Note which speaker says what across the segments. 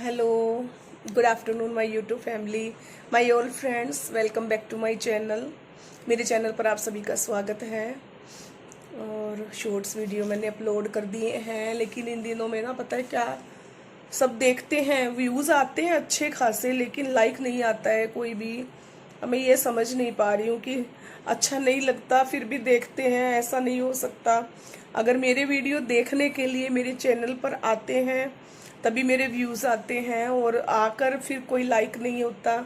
Speaker 1: Hello, good afternoon my YouTube family, my old friends, welcome back to my channel. मेरे channel पर आप सभी का स्वागत है। और शॉर्ट्स वीडियो मैंने अपलोड कर दिए हैं, लेकिन इन दिनों में ना पता है क्या, सब देखते हैं, व्यूज़ आते हैं अच्छे खासे, लेकिन लाइक नहीं आता है कोई भी। मैं ये समझ नहीं पा रही हूँ कि अच्छा नहीं लगता फिर भी देखते हैं, ऐसा नहीं हो सकता। अगर मेरे वीडियो देखने के लिए मेरे चैनल पर आते हैं तभी मेरे व्यूज़ आते हैं, और आकर फिर कोई लाइक नहीं होता,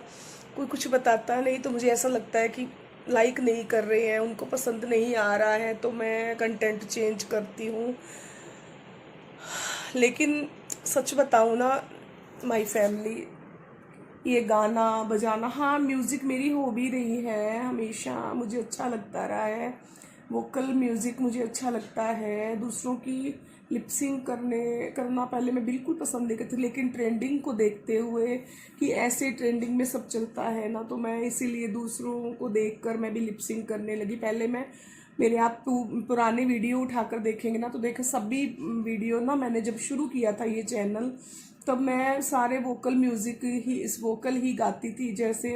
Speaker 1: कोई कुछ बताता नहीं, तो मुझे ऐसा लगता है कि लाइक नहीं कर रहे हैं, उनको पसंद नहीं आ रहा है, तो मैं कंटेंट चेंज करती हूँ। लेकिन सच बताऊँ ना माय फैमिली, ये गाना बजाना, हाँ म्यूज़िक मेरी हॉबी रही है, हमेशा मुझे अच्छा लगता रहा है। वोकल म्यूज़िक मुझे अच्छा लगता है। दूसरों की लिपसिंग करना पहले मैं बिल्कुल पसंद नहीं करती, लेकिन ट्रेंडिंग को देखते हुए कि ऐसे ट्रेंडिंग में सब चलता है ना, तो मैं इसीलिए दूसरों को देखकर मैं भी लिपसिंग करने लगी। पहले मैं मेरे आप पुराने वीडियो उठाकर देखेंगे ना, तो देखे सभी वीडियो ना, मैंने जब शुरू किया था ये चैनल तब मैं सारे वोकल ही गाती थी। जैसे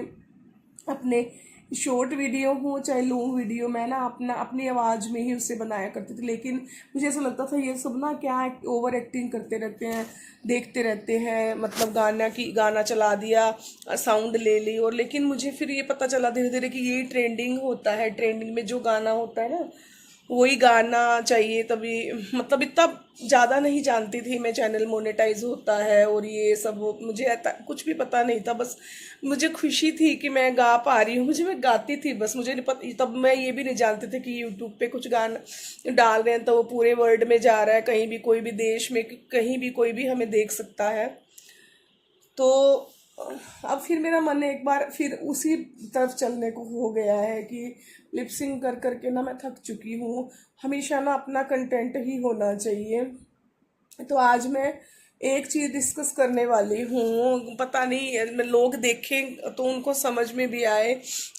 Speaker 1: अपने शॉर्ट वीडियो हो चाहे लॉन्ग वीडियो, मैं ना अपनी आवाज़ में ही उसे बनाया करती थी। लेकिन मुझे ऐसा लगता था ये सब ना क्या ओवर एक्टिंग करते रहते हैं, देखते रहते हैं, मतलब गाना चला दिया, साउंड ले ली, और लेकिन मुझे फिर ये पता चला धीरे धीरे कि ये ट्रेंडिंग होता है, ट्रेंडिंग में जो गाना होता है ना वही गाना चाहिए तभी। मतलब इतना ज़्यादा नहीं जानती थी मैं चैनल मोनेटाइज होता है और ये सब, मुझे कुछ भी पता नहीं था। बस मुझे खुशी थी कि मैं गा पा रही हूँ, मैं गाती थी बस, मुझे नहीं पता, तब मैं ये भी नहीं जानती थी कि यूट्यूब पे कुछ गाना डाल रहे हैं तो वो पूरे वर्ल्ड में जा रहा है, कहीं भी कोई भी देश में कहीं भी कोई भी हमें देख सकता है। तो अब फिर मेरा मन एक बार फिर उसी तरफ चलने को हो गया है कि लिपसिंग कर करके ना मैं थक चुकी हूँ। हमेशा ना अपना कंटेंट ही होना चाहिए। तो आज मैं एक चीज़ डिस्कस करने वाली हूँ, पता नहीं लोग देखें तो उनको समझ में भी आए।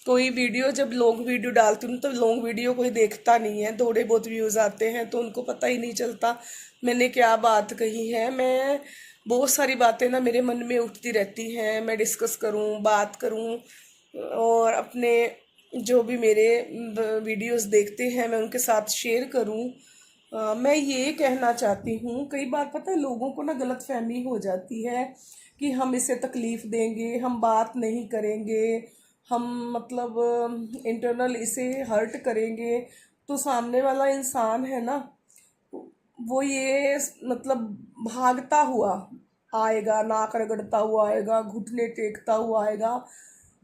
Speaker 1: कोई वीडियो जब लॉन्ग वीडियो डालती हूँ तो लॉन्ग वीडियो कोई देखता नहीं है, थोड़े बहुत व्यूज़ आते हैं, तो उनको पता ही नहीं चलता मैंने क्या बात कही है। मैं बहुत सारी बातें ना मेरे मन में उठती रहती हैं, मैं डिस्कस करूँ, बात करूँ, और अपने जो भी मेरे वीडियोस देखते हैं मैं उनके साथ शेयर करूँ। मैं ये कहना चाहती हूँ, कई बार पता है लोगों को ना गलत फहमी हो जाती है कि हम इसे तकलीफ देंगे, हम बात नहीं करेंगे, हम मतलब इंटरनल इसे हर्ट करेंगे, तो सामने वाला इंसान है ना, वो ये मतलब भागता हुआ आएगा, नाक रगड़ता हुआ आएगा, घुटने टेकता हुआ आएगा।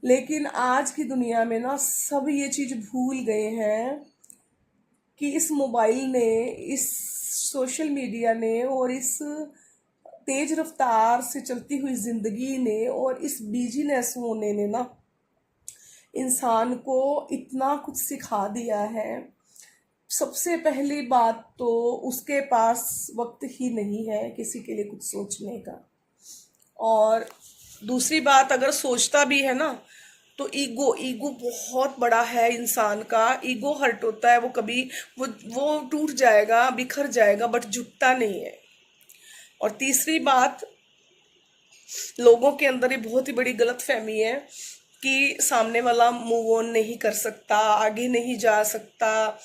Speaker 1: लेकिन आज की दुनिया में ना सब ये चीज भूल गए हैं कि इस मोबाइल ने, इस सोशल मीडिया ने, और इस तेज रफ्तार से चलती हुई जिंदगी ने, और इस बिजीनेस होने ने ना इंसान को इतना कुछ सिखा दिया है। सबसे पहली बात तो उसके पास वक्त ही नहीं है किसी के लिए कुछ सोचने का। और दूसरी बात, अगर सोचता भी है ना तो ईगो ईगो बहुत बड़ा है इंसान का। ईगो हर्ट होता है, वो कभी वो टूट जाएगा, बिखर जाएगा, बट झुकता नहीं है। और तीसरी बात, लोगों के अंदर ये बहुत ही बड़ी गलत फहमी है कि सामने वाला मूव ऑन नहीं कर सकता, आगे नहीं जा सकता,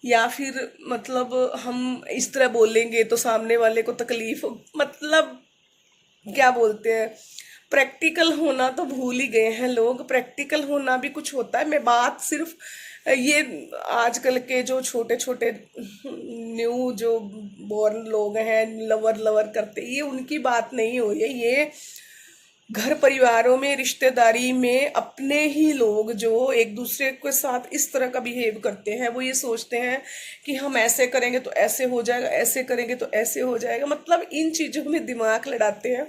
Speaker 1: या फिर मतलब हम इस तरह बोलेंगे तो सामने वाले को तकलीफ मतलब क्या बोलते हैं, प्रैक्टिकल होना तो भूल ही गए हैं लोग। प्रैक्टिकल होना भी कुछ होता है। मैं बात सिर्फ ये आजकल के जो छोटे छोटे न्यू जो बॉर्न लोग हैं, लवर लवर करते, ये उनकी बात नहीं हो रही है। ये घर परिवारों में, रिश्तेदारी में अपने ही लोग जो एक दूसरे के साथ इस तरह का बिहेव करते हैं, वो ये सोचते हैं कि हम ऐसे करेंगे तो ऐसे हो जाएगा, ऐसे करेंगे तो ऐसे हो जाएगा, मतलब इन चीज़ों में दिमाग लड़ाते हैं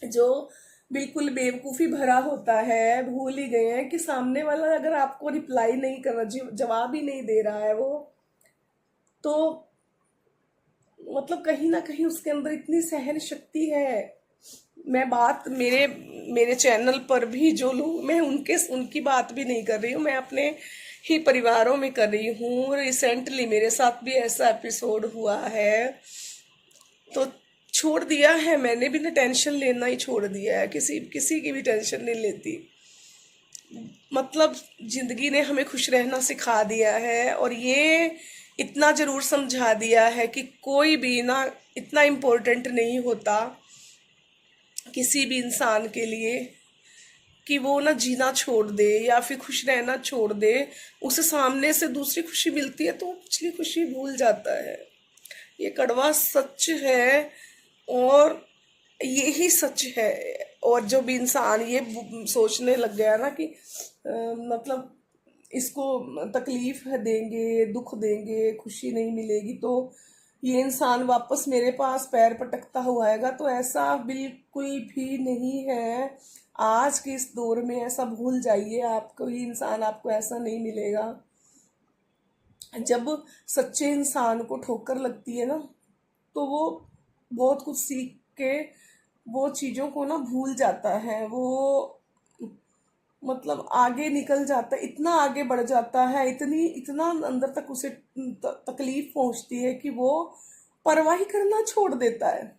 Speaker 1: जो बिल्कुल बेवकूफ़ी भरा होता है। भूल ही गए हैं कि सामने वाला अगर आपको रिप्लाई नहीं कर रहा, जवाब ही नहीं दे रहा है वो, तो मतलब कहीं ना कहीं उसके अंदर इतनी सहन शक्ति है। मैं बात मेरे मेरे चैनल पर भी जो लोग, मैं उनकी बात भी नहीं कर रही हूँ, मैं अपने ही परिवारों में कर रही हूँ। रिसेंटली मेरे साथ भी ऐसा एपिसोड हुआ है। तो छोड़ दिया है मैंने भी ना, टेंशन लेना ही छोड़ दिया है, किसी किसी की भी टेंशन नहीं लेती। मतलब जिंदगी ने हमें खुश रहना सिखा दिया है, और ये इतना जरूर समझा दिया है कि कोई भी ना इतना इम्पोर्टेंट नहीं होता किसी भी इंसान के लिए कि वो ना जीना छोड़ दे या फिर खुश रहना छोड़ दे। उसे सामने से दूसरी खुशी मिलती है तो वो पिछली खुशी भूल जाता है। ये कड़वा सच है, और यही सच है। और जो भी इंसान ये सोचने लग गया ना कि मतलब इसको तकलीफ है देंगे, दुख देंगे, खुशी नहीं मिलेगी, तो ये इंसान वापस मेरे पास पैर पटकता हुआ आएगा, तो ऐसा बिल्कुल भी नहीं है। आज के इस दौर में ऐसा भूल जाइए, आप कोई इंसान आपको ऐसा नहीं मिलेगा। जब सच्चे इंसान को ठोकर लगती है ना, तो वो बहुत कुछ सीख के वो चीज़ों को ना भूल जाता है। वो मतलब आगे निकल जाता है, इतना आगे बढ़ जाता है, इतना अंदर तक उसे तकलीफ पहुंचती है कि वो परवाही करना छोड़ देता है।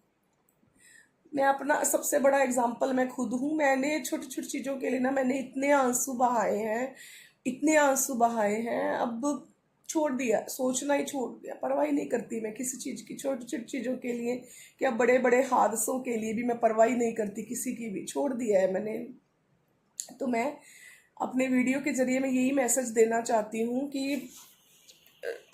Speaker 1: मैं अपना सबसे बड़ा एग्जाम्पल मैं खुद हूँ। मैंने छोटी छोटी चीज़ों के लिए ना मैंने इतने आंसू बहाए हैं, इतने आंसू बहाए हैं। अब छोड़ दिया, सोचना ही छोड़ दिया, परवाही नहीं करती मैं किसी चीज़ की। छोटी छोटी चीज़ों के लिए क्या, बड़े बड़े हादसों के लिए भी मैं परवाही नहीं करती किसी की भी, छोड़ दिया है मैंने। तो मैं अपने वीडियो के जरिए मैं यही मैसेज देना चाहती हूँ कि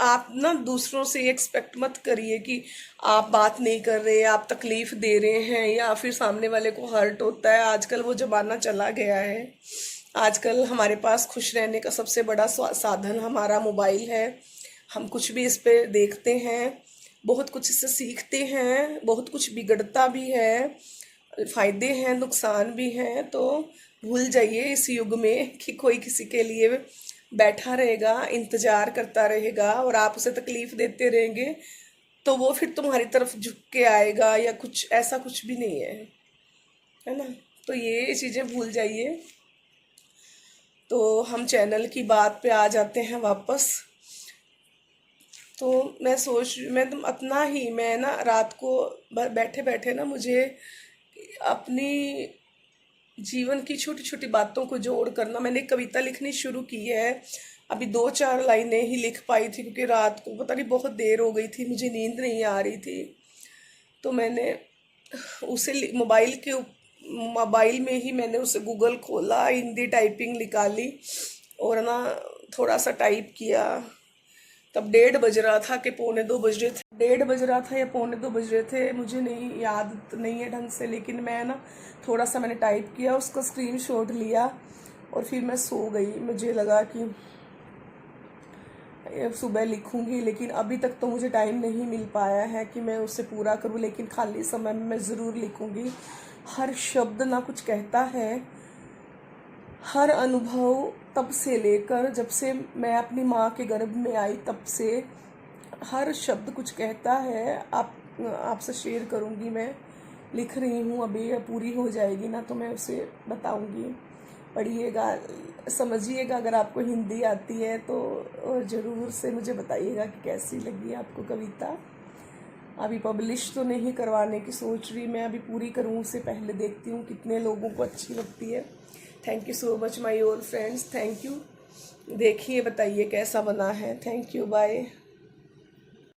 Speaker 1: आप ना दूसरों से एक्सपेक्ट मत करिए कि आप बात नहीं कर रहे, आप तकलीफ दे रहे हैं या फिर सामने वाले को हर्ट होता है। आजकल वो ज़माना चला गया है। आजकल हमारे पास खुश रहने का सबसे बड़ा साधन हमारा मोबाइल है। हम कुछ भी इस पे देखते हैं, बहुत कुछ इससे सीखते हैं, बहुत कुछ बिगड़ता भी है, फायदे हैं, नुकसान भी हैं। तो भूल जाइए इस युग में कि कोई किसी के लिए बैठा रहेगा, इंतजार करता रहेगा, और आप उसे तकलीफ देते रहेंगे तो वो फिर तुम्हारी तरफ झुक के आएगा, या कुछ ऐसा कुछ भी नहीं है ना। तो ये चीज़ें भूल जाइए। तो हम चैनल की बात पे आ जाते हैं वापस। तो मैं तो अपना ही, मैं ना रात को बैठे बैठे ना मुझे अपनी जीवन की छोटी छोटी बातों को जोड़ करना, मैंने कविता लिखनी शुरू की है। अभी 2-4 लाइनें ही लिख पाई थी क्योंकि रात को पता नहीं बहुत देर हो गई थी, मुझे नींद नहीं आ रही थी। तो मैंने उसे मोबाइल में ही मैंने उसे गूगल खोला, हिंदी टाइपिंग निकाली और ना थोड़ा सा टाइप किया। तब 1:30 बज रहा था कि 1:45 बज रहे थे, 1:30 बज रहा था या 1:45 बज रहे थे, मुझे नहीं याद नहीं है ढंग से। लेकिन मैं ना थोड़ा सा मैंने टाइप किया, उसका स्क्रीनशॉट लिया और फिर मैं सो गई। मुझे लगा कि सुबह लिखूंगी, लेकिन अभी तक तो मुझे टाइम नहीं मिल पाया है कि मैं उसे पूरा करूं। लेकिन खाली समय में मैं ज़रूर लिखूंगी। हर शब्द ना कुछ कहता है, हर अनुभव तब से लेकर जब से मैं अपनी माँ के गर्भ में आई तब से हर शब्द कुछ कहता है। आपसे शेयर करूँगी, मैं लिख रही हूँ अभी, पूरी हो जाएगी ना तो मैं उसे बताऊँगी। पढ़िएगा, समझिएगा। अगर आपको हिंदी आती है तो ज़रूर से मुझे बताइएगा कि कैसी लगी आपको कविता। अभी पब्लिश तो नहीं करवाने की सोच रही मैं, अभी पूरी करूँ उससे पहले देखती हूँ कितने लोगों को अच्छी लगती है। Thank you so much my old friends, thank you. देखिए बताइए कैसा बना है। Thank you, bye.